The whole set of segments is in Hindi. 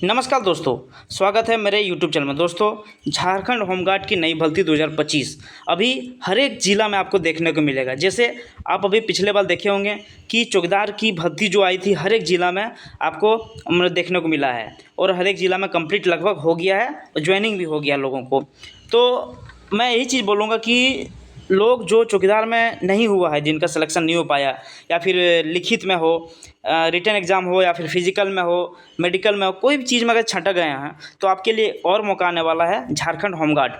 नमस्कार दोस्तों, स्वागत है मेरे YouTube चैनल में। दोस्तों, झारखंड होमगार्ड की नई भर्ती 2025 अभी हर एक ज़िला में आपको देखने को मिलेगा। जैसे आप अभी पिछले बार देखे होंगे कि चौकीदार की भर्ती जो आई थी हर एक ज़िला में आपको देखने को मिला है और हर एक ज़िला में कंप्लीट लगभग हो गया है और ज्वाइनिंग भी हो गया लोगों को। तो मैं यही चीज़ बोलूँगा कि लोग जो चौकीदार में नहीं हुआ है, जिनका सिलेक्शन नहीं हो पाया या फिर लिखित में हो, रिटन एग्ज़ाम हो या फिर फिज़िकल में हो, मेडिकल में हो, कोई भी चीज़ में अगर छँटक गए हैं तो आपके लिए और मौका आने वाला है। झारखंड होमगार्ड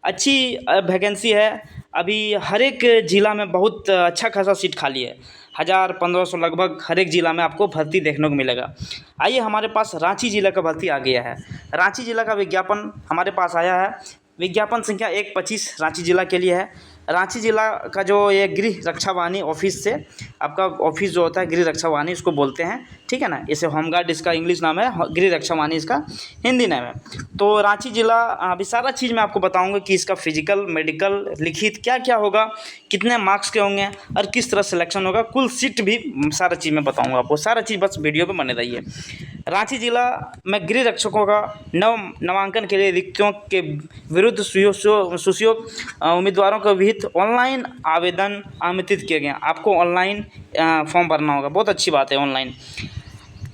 अच्छी वैकेंसी है। अभी हर एक ज़िला में बहुत अच्छा खासा सीट खाली है। 1000-1500 लगभग हर एक ज़िला में आपको भर्ती देखने को मिलेगा। आइए, हमारे पास रांची ज़िला का भर्ती आ गया है। रांची ज़िला का विज्ञापन हमारे पास आया है। विज्ञापन संख्या 125 रांची ज़िला के लिए है। रांची ज़िला का जो ये गृह रक्षा वाहिनी ऑफिस से आपका ऑफिस जो होता है, गृह रक्षा वाहिनी इसको बोलते हैं, ठीक है ना। इसे होमगार्ड इसका इंग्लिश नाम है, गृह रक्षा वाहिनी इसका हिंदी नाम है। तो रांची ज़िला अभी सारा चीज़ मैं आपको बताऊंगा कि इसका फिजिकल, मेडिकल, लिखित क्या क्या होगा, कितने मार्क्स के होंगे और किस तरह सिलेक्शन होगा, कुल सीट भी सारा चीज़ मैं बताऊँगा आपको। सारा चीज़ बस वीडियो पर बने रहिए। रांची ज़िला में गृह रक्षकों का नामांकन के लिए रिक्तियों के विरुद्ध सुयोग्य उम्मीदवारों को विहित ऑनलाइन आवेदन आमंत्रित किए गए हैं। आपको ऑनलाइन फॉर्म भरना होगा। बहुत अच्छी बात है ऑनलाइन।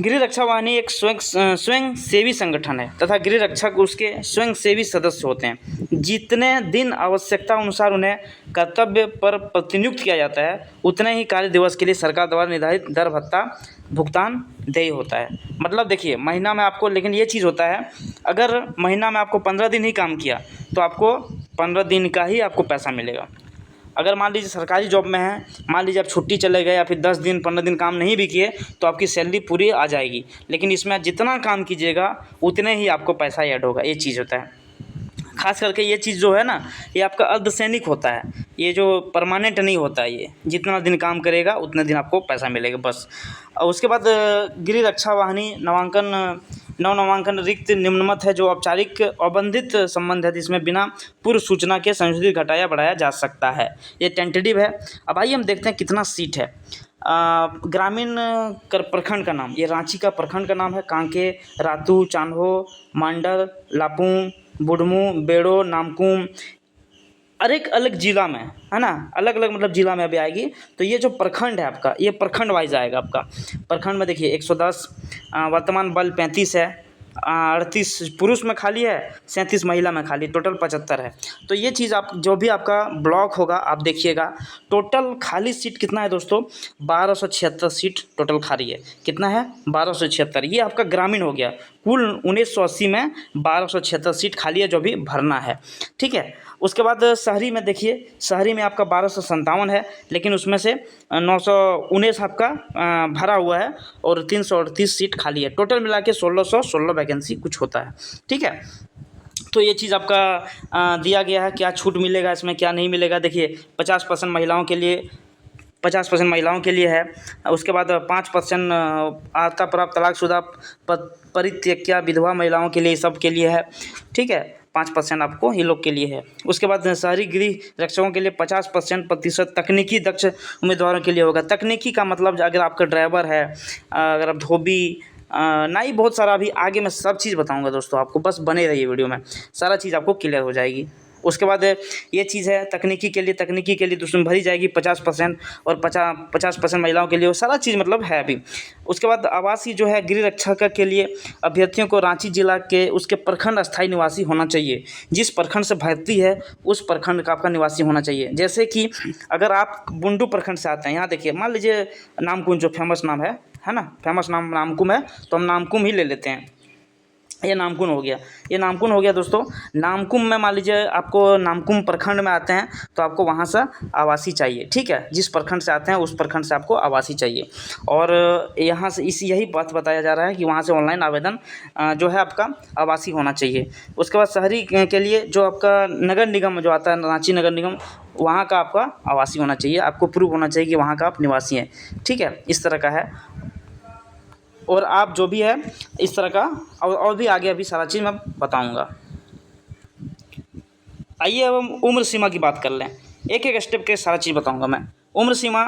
गृह रक्षा वाहिनी एक स्वयं सेवी संगठन है तथा गृह रक्षक उसके स्वयं सेवी सदस्य होते हैं। जितने दिन आवश्यकता अनुसार उन्हें कर्तव्य पर प्रतिनियुक्त किया जाता है, उतने ही कार्य दिवस के लिए सरकार द्वारा निर्धारित दर भत्ता भुगतान देय होता है। मतलब देखिए, महीना में आपको, लेकिन ये चीज़ होता है, अगर महीना में आपको 15 दिन ही काम किया तो आपको 15 दिन का ही आपको पैसा मिलेगा। अगर मान लीजिए सरकारी जॉब में है, मान लीजिए आप छुट्टी चले गए या फिर 10 दिन 15 दिन काम नहीं भी किए तो आपकी सैलरी पूरी आ जाएगी। लेकिन इसमें जितना काम कीजिएगा उतने ही आपको पैसा ऐड होगा। ये चीज़ होता है। खास करके ये चीज़ जो है ना, ये आपका अर्धसैनिक होता है। ये जो परमानेंट नहीं होता है। ये जितना दिन काम करेगा उतने दिन आपको पैसा मिलेगा बस। और उसके बाद गृह रक्षा वाहिनी नव नामांकन रिक्त निम्नमत है, जो औपचारिक अवबंधित संबंध है जिसमें बिना पूर्व सूचना के संशोधित घटाया बढ़ाया जा सकता है। ये टेंटेटिव है। अब आइए हम देखते हैं कितना सीट है। ग्रामीण प्रखंड का नाम, ये रांची का प्रखंड का नाम है। कांके, रातू, चान्हो, मांडर, लापुंग, बुढ़मू, बेड़ो, नामकुम, हर एक अलग ज़िला में है ना, अलग अलग मतलब ज़िला में अभी आएगी। तो ये जो प्रखंड है आपका, ये प्रखंड वाइज आएगा आपका। प्रखंड में देखिए 110, वर्तमान बल 35 है, 38 पुरुष में खाली है, 37 महिला में खाली, टोटल 75 है। तो ये चीज़ आप जो भी आपका ब्लॉक होगा आप देखिएगा। टोटल खाली सीट कितना है दोस्तों? 1276 सीट टोटल खाली है। कितना है? 1276। ये आपका ग्रामीण हो गया। कुल 1980 में 1276 सीट खाली है जो भी भरना है, ठीक है। उसके बाद शहरी में देखिए, शहरी में आपका 1257 है, लेकिन उसमें से 919 आपका भरा हुआ है और 338 सीट खाली है। टोटल मिला के 1616 वैकेंसी कुछ होता है, ठीक है। तो ये चीज़ आपका दिया गया है। क्या छूट मिलेगा इसमें, क्या नहीं मिलेगा, देखिए 50% महिलाओं के लिए, 50% महिलाओं के लिए है। उसके बाद 5% आता प्राप्त तलाकशुदा परित्यक्ता विधवा महिलाओं के लिए, सब के लिए है, ठीक है। 5% आपको ये लोग के लिए है। उसके बाद शहरी गृह रक्षकों के लिए 50% तकनीकी दक्ष उम्मीदवारों के लिए होगा। तकनीकी का मतलब अगर आपका ड्राइवर है, अगर आप धोबी, नहीं, बहुत सारा अभी आगे मैं सब चीज़ बताऊंगा दोस्तों आपको, बस बने रहिए वीडियो में, सारा चीज़ आपको क्लियर हो जाएगी। उसके बाद ये चीज़ है तकनीकी के लिए उसमें भरी जाएगी 50% और 50% महिलाओं के लिए, वो सारा चीज़ मतलब है अभी। उसके बाद आवासीय जो है गृह रक्षक के लिए अभ्यर्थियों को रांची जिला के उसके प्रखंड स्थायी निवासी होना चाहिए। जिस प्रखंड से भर्ती है उस प्रखंड का आपका निवासी होना चाहिए। जैसे कि अगर आप बुंडू प्रखंड से आते हैं, यहाँ देखिए, मान लीजिए नामकुम जो फेमस नाम है ना, फेमस नाम नामकुम है, तो हम नामकुम ही ले लेते हैं। ये नामकुम हो गया, ये नामकुम हो गया दोस्तों। नामकुम में मान लीजिए आपको नामकुम प्रखंड में आते हैं तो आपको वहाँ से आवासी चाहिए, ठीक है। जिस प्रखंड से आते हैं उस प्रखंड से आपको आवासी चाहिए। और यहाँ से यही बात बताया जा रहा है कि वहाँ से ऑनलाइन आवेदन जो है आपका आवासी होना चाहिए। उसके बाद शहरी के लिए जो आपका नगर निगम जो आता है, रांची नगर निगम, वहाँ का आपका आवासी होना चाहिए। आपको प्रूफ होना चाहिए कि वहाँ का आप निवासी हैं, ठीक है। इस तरह का है। और आप जो भी है इस तरह का और भी आगे अभी सारा चीज़ मैं बताऊंगा। आइए अब हम उम्र सीमा की बात कर लें। एक एक स्टेप के सारा चीज़ बताऊंगा मैं। उम्र सीमा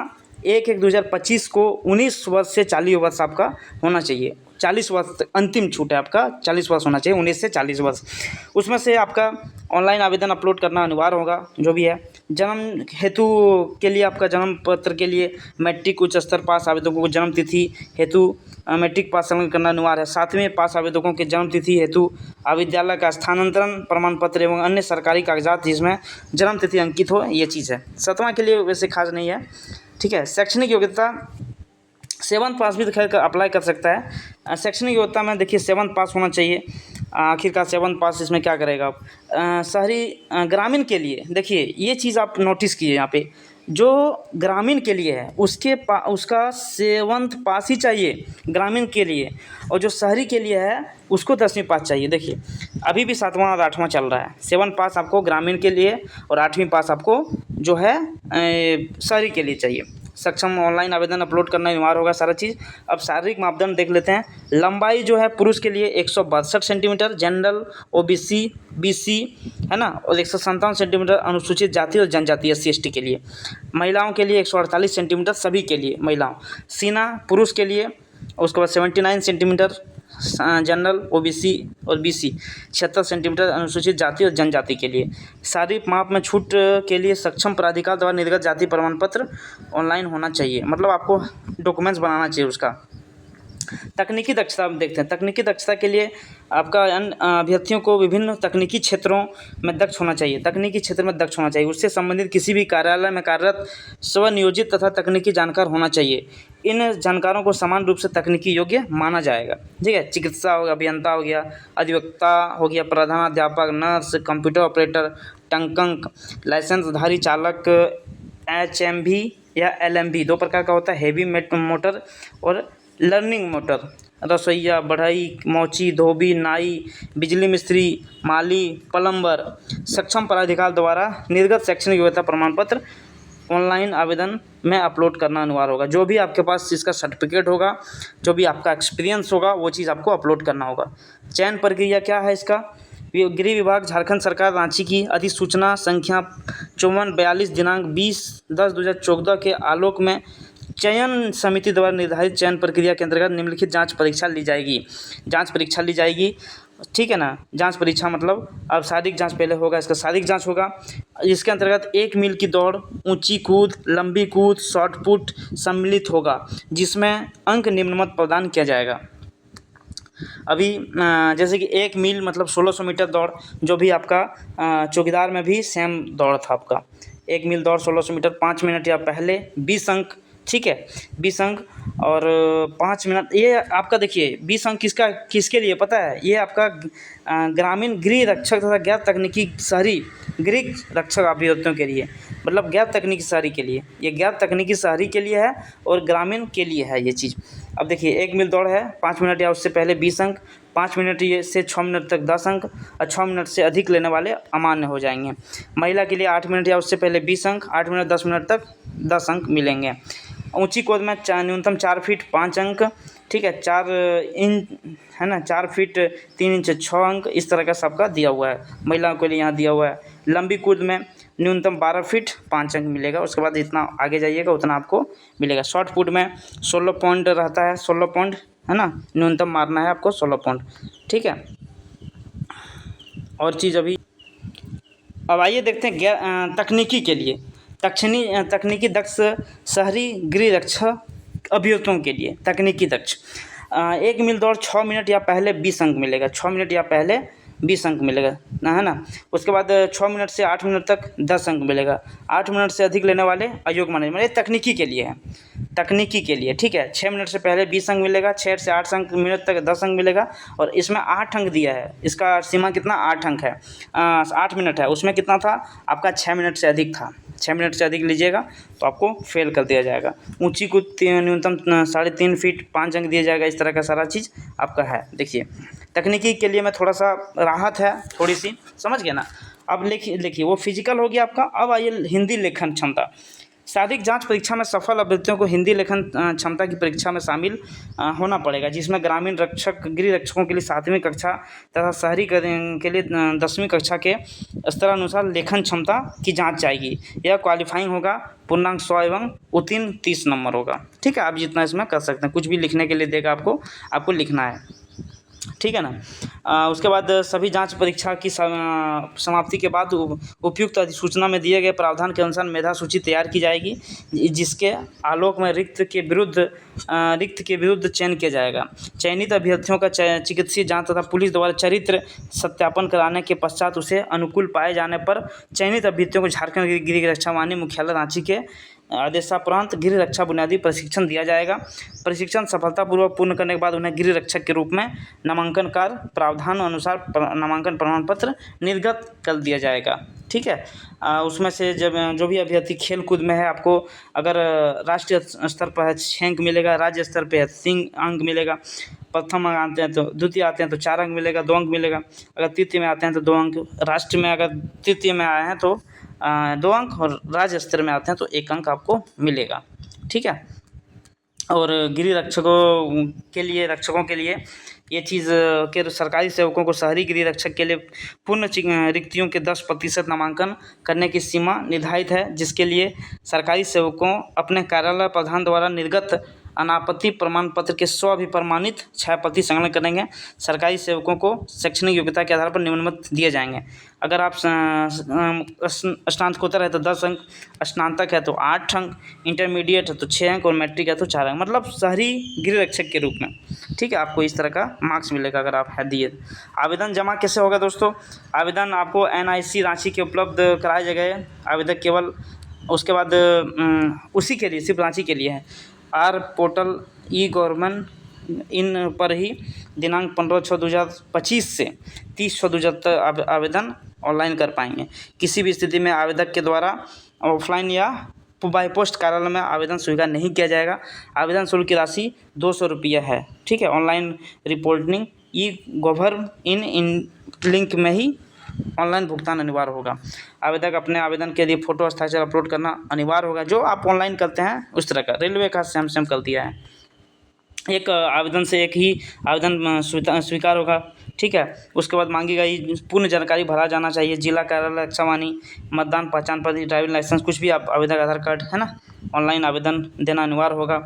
1/1/2025 को 19 वर्ष से 40 वर्ष आपका होना चाहिए। 40 वर्ष तक अंतिम छूट है आपका, 40 वर्ष होना चाहिए, 19 से 40 वर्ष। उसमें से आपका ऑनलाइन आवेदन अपलोड करना अनिवार्य होगा जो भी है। जन्म हेतु के लिए आपका जन्म पत्र के लिए मैट्रिक उच्च स्तर पास आवेदकों को जन्म तिथि हेतु मैट्रिक पास संलग्न करना अनिवार्य है। 7वें पास आवेदकों के जन्म तिथि हेतु विद्यालय का स्थानांतरण प्रमाण पत्र एवं अन्य सरकारी कागजात जिसमें जन्म तिथि अंकित हो, ये चीज़ है। 7वां के लिए वैसे खास नहीं है, ठीक है। शैक्षणिक योग्यता 7th पास भी तो खैर अप्लाई कर सकता है। शैक्षणिक योग्यता में देखिए 7th पास होना चाहिए। आखिरकार 7th पास इसमें क्या करेगा आप, शहरी ग्रामीण के लिए देखिए ये चीज़ आप नोटिस कीजिए यहाँ पे, जो ग्रामीण के लिए है उसका 7th पास ही चाहिए ग्रामीण के लिए, और जो शहरी के लिए है उसको 10वीं पास चाहिए। देखिए अभी भी 7वां और 8वां चल रहा है। 7th पास आपको ग्रामीण के लिए और 8वीं पास आपको जो है शहरी के लिए चाहिए। सक्षम ऑनलाइन आवेदन अपलोड करना अनिवार्य होगा सारा चीज़। अब शारीरिक मापदंड देख लेते हैं। लंबाई जो है पुरुष के लिए 162 सेंटीमीटर, जनरल ओबीसी बीसी है ना, और 157 सेंटीमीटर अनुसूचित जाति और जनजाति एससी एसटी के लिए। महिलाओं के लिए 148 सेंटीमीटर सभी के लिए महिलाओं। सीना पुरुष के लिए, उसके बाद 79 सेंटीमीटर जनरल ओबीसी और बीसी, 76 सेंटीमीटर अनुसूचित जाति और जनजाति के लिए। शारीरिक माप में छूट के लिए सक्षम प्राधिकार द्वारा निर्गत जाति प्रमाण पत्र ऑनलाइन होना चाहिए, मतलब आपको डॉक्यूमेंट्स बनाना चाहिए उसका। तकनीकी दक्षता देखते हैं। तकनीकी दक्षता के लिए आपका अभ्यर्थियों को विभिन्न तकनीकी क्षेत्रों में दक्ष होना चाहिए। तकनीकी क्षेत्र में दक्ष होना चाहिए, उससे संबंधित किसी भी कार्यालय में कार्यरत स्वनियोजित तथा तकनीकी जानकार होना चाहिए। इन जानकारों को समान रूप से तकनीकी योग्य माना जाएगा, ठीक है। चिकित्सा हो गया, अभियंता हो गया, अधिवक्ता हो गया, प्रधानाध्यापक, नर्स, कंप्यूटर ऑपरेटर, टंकंक, लाइसेंसधारी चालक, HMV या LMV 2 प्रकार का होता है, हेवी मोटर और लर्निंग मोटर, रसोईया, बढ़ई, मौची, धोबी, नाई, बिजली मिस्त्री, माली, प्लम्बर। सक्षम प्राधिकार द्वारा निर्गत शैक्षणिक योग्यता प्रमाण पत्र ऑनलाइन आवेदन में अपलोड करना अनिवार्य होगा। जो भी आपके पास इसका सर्टिफिकेट होगा, जो भी आपका एक्सपीरियंस होगा, वो चीज़ आपको अपलोड करना होगा। चयन प्रक्रिया क्या है इसका, गृह विभाग झारखंड सरकार रांची की अधिसूचना संख्या 5442 दिनांक 20/10/2014 के आलोक में चयन समिति द्वारा निर्धारित चयन प्रक्रिया के अंतर्गत निम्नलिखित जांच परीक्षा ली जाएगी। जांच परीक्षा ली जाएगी, ठीक है ना। जांच परीक्षा मतलब अब शारीरिक जांच पहले होगा, इसका शारीरिक जांच होगा। इसके अंतर्गत 1 मील की दौड़, ऊंची कूद, लंबी कूद, शॉर्ट पुट सम्मिलित होगा, जिसमें अंक निम्न मत प्रदान किया जाएगा। अभी जैसे कि 1 मील मतलब 1600 मीटर दौड़, जो भी आपका चौकीदार में भी सेम दौड़ था आपका। 1 मील दौड़ 1600 मीटर 5 मिनट या पहले, 20 अंक, ठीक है, 20 अंक और 5 मिनट। ये आपका देखिए 20 अंक किसके लिए पता है, ये आपका ग्रामीण गृह रक्षक तथा गैर तकनीकी शहरी गृह रक्षक अभ्यर्थियों के लिए, मतलब गैर तकनीकी शहरी के लिए। ये गैर तकनीकी शहरी के लिए है और ग्रामीण के लिए है ये चीज़। अब देखिए 1 मील दौड़ है 5 मिनट या उससे पहले 20 अंक, 5 मिनट ये से 6 मिनट तक 10 अंक और 6 मिनट से अधिक लेने वाले अमान्य हो जाएंगे। महिला के लिए 8 मिनट या उससे पहले 20 अंक, 8 मिनट 10 मिनट तक 10 अंक मिलेंगे। ऊंची कूद में न्यूनतम 4 फीट 5 अंक, ठीक है, 4 इंच है ना, 4 फीट 3 इंच 6 अंक, इस तरह का सबका दिया हुआ है। महिलाओं के लिए यहाँ दिया हुआ है। लंबी कूद में न्यूनतम 12 फीट 5 अंक मिलेगा, उसके बाद जितना आगे जाइएगा उतना आपको मिलेगा। शॉर्ट पुट में 16 पॉइंट रहता है, 16 पॉइंट है ना, न्यूनतम मारना है आपको 16 पॉइंट, ठीक है। और चीज़ अभी अब आइए देखते हैं तकनीकी के लिए। तकनीकी दक्ष शहरी गृह रक्षक अभ्यर्थियों के लिए तकनीकी दक्ष 1 मील दौड़ 6 मिनट या पहले 20 अंक मिलेगा, 6 मिनट या पहले 20 अंक मिलेगा है ना। उसके बाद 6 मिनट से 8 मिनट तक 10 अंक मिलेगा। 8 मिनट से अधिक लेने वाले अयोग्य माने, मतलब तकनीकी के लिए है, तकनीकी के लिए, ठीक है। 6 मिनट से पहले 20 अंक मिलेगा, 6 से 8 अंक मिनट तक 10 अंक मिलेगा। और इसमें 8 अंक दिया है, इसका सीमा कितना 8 अंक है, 8 मिनट है, उसमें कितना था आपका 6 मिनट से अधिक था। 6 मिनट से अधिक लीजिएगा तो आपको फेल कर दिया जाएगा। ऊंची को न्यूनतम 3.5 फीट 5 अंक दिया जाएगा। इस तरह का सारा चीज़ आपका है। देखिए तकनीकी के लिए मैं थोड़ा सा राहत है, थोड़ी सी, समझ गए ना। अब लिखिए वो फिजिकल हो गया आपका। अब आइए हिंदी लेखन क्षमता। शारीरिक जांच परीक्षा में सफल अभ्यर्थियों को हिंदी लेखन क्षमता की परीक्षा में शामिल होना पड़ेगा, जिसमें ग्रामीण रक्षक गृह रक्षकों के लिए 7वीं कक्षा तथा शहरी के लिए 10वीं कक्षा के स्तरानुसार लेखन क्षमता की जांच जाएगी। यह क्वालिफाइंग होगा, पूर्णांक 100 एवं उत्तीर्ण 30 नंबर होगा। ठीक है, आप जितना इसमें कर सकते हैं, कुछ भी लिखने के लिए देगा आपको लिखना है। ठीक है ना। उसके बाद सभी जांच परीक्षा की समाप्ति के बाद उपयुक्त अधिसूचना में दिए गए प्रावधान के अनुसार मेधा सूची तैयार की जाएगी, जिसके आलोक में रिक्त के विरुद्ध चयन किया जाएगा। चयनित अभ्यर्थियों का चिकित्सीय जांच तथा पुलिस द्वारा चरित्र सत्यापन कराने के पश्चात उसे अनुकूल पाए जाने पर चयनित अभ्यर्थियों को झारखंड गृह रक्षा वाहिनी मुख्यालय रांची के आदेशानुसार गृह रक्षा बुनियादी प्रशिक्षण दिया जाएगा। प्रशिक्षण सफलतापूर्वक पूर्ण करने के बाद उन्हें गृह रक्षक के रूप में नामांकन कर प्रावधान अनुसार नामांकन प्रमाण पत्र निर्गत कर दिया जाएगा। ठीक है, उसमें से जब जो भी अभ्यर्थी खेल कूद में है, आपको अगर राष्ट्रीय स्तर पर है 6 अंक मिलेगा, राज्य स्तर पर है 3 अंक मिलेगा, प्रथम आते हैं तो द्वितीय आते हैं तो 4 अंक मिलेगा, 2 अंक मिलेगा, अगर तृतीय में आते हैं तो 2 अंक, राष्ट्र में अगर तृतीय में आए हैं तो 2 अंक, और राज्य स्तर में आते हैं तो 1 अंक आपको मिलेगा। ठीक है, और गृह रक्षकों के लिए ये चीज़ के सरकारी सेवकों को शहरी गृह रक्षक के लिए पूर्ण रिक्तियों के 10% नामांकन करने की सीमा निर्धारित है, जिसके लिए सरकारी सेवकों अपने कार्यालय प्रधान द्वारा निर्गत अनापत्ति प्रमाण पत्र के 100 अभिप्रमाणित छायाप्रति संलग्न करेंगे। सरकारी सेवकों को शैक्षणिक योग्यता के आधार पर निम्नलिखित दिए जाएंगे। अगर आप स्नातकोत्तर है तो 10 अंक, स्नातक है तो 8 अंक, इंटरमीडिएट है तो 6 अंक और मैट्रिक है तो 4 अंक, मतलब शहरी गृह रक्षक के रूप में। ठीक है, आपको इस तरह का मार्क्स मिलेगा अगर आप है दिए। आवेदन जमा कैसे होगा दोस्तों? आवेदन आपको NIC रांची के उपलब्ध कराए गए आवेदक केवल उसके बाद उसी के लिए सिर्फ रांची के लिए है आर पोर्टल ई-गवर्नमेंट इन पर ही दिनांक 15/6/2025 से 30/6/2025 तक आवेदन ऑनलाइन कर पाएंगे। किसी भी स्थिति में आवेदक के द्वारा ऑफलाइन या बाई पोस्ट कार्यालय में आवेदन स्वीकार नहीं किया जाएगा। आवेदन शुल्क की राशि 200 रुपये है। ठीक है, ऑनलाइन रिपोर्टिंग ई-गवर्न इन लिंक में ही ऑनलाइन भुगतान अनिवार्य होगा। आवेदक अपने आवेदन के लिए फोटो हस्ताक्षर अपलोड करना अनिवार्य होगा, जो आप ऑनलाइन करते हैं उस तरह का। रेलवे का सेम कर दिया है, एक आवेदन से एक ही आवेदन स्वीकार होगा। ठीक है, उसके बाद मांगी गई पूर्ण जानकारी भरा जाना चाहिए। जिला कार्यालय रक्षा वाहिनी, मतदान पहचान पत्र, ड्राइविंग लाइसेंस, कुछ भी आप आवेदक आधार कार्ड है ना, ऑनलाइन आवेदन देना अनिवार्य होगा।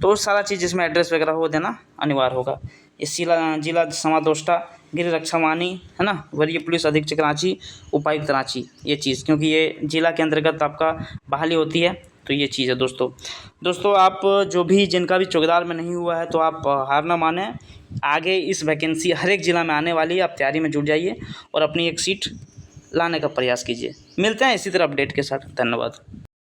तो सारा चीज़ जिसमें एड्रेस वगैरह हो देना अनिवार्य होगा। इस जिला समादोष्टा गृह रक्षा वाहिनी है ना, वरीय पुलिस अधीक्षक रांची, उपायुक्त रांची, ये चीज़, क्योंकि ये जिला के अंतर्गत आपका बहाली होती है, तो ये चीज़ है दोस्तों आप जो भी जिनका भी चौकीदार में नहीं हुआ है तो आप हार ना माने। आगे इस वैकेंसी हर एक ज़िला में आने वाली है, आप तैयारी में जुट जाइए और अपनी एक सीट लाने का प्रयास कीजिए। मिलते हैं इसी तरह अपडेट के साथ। धन्यवाद।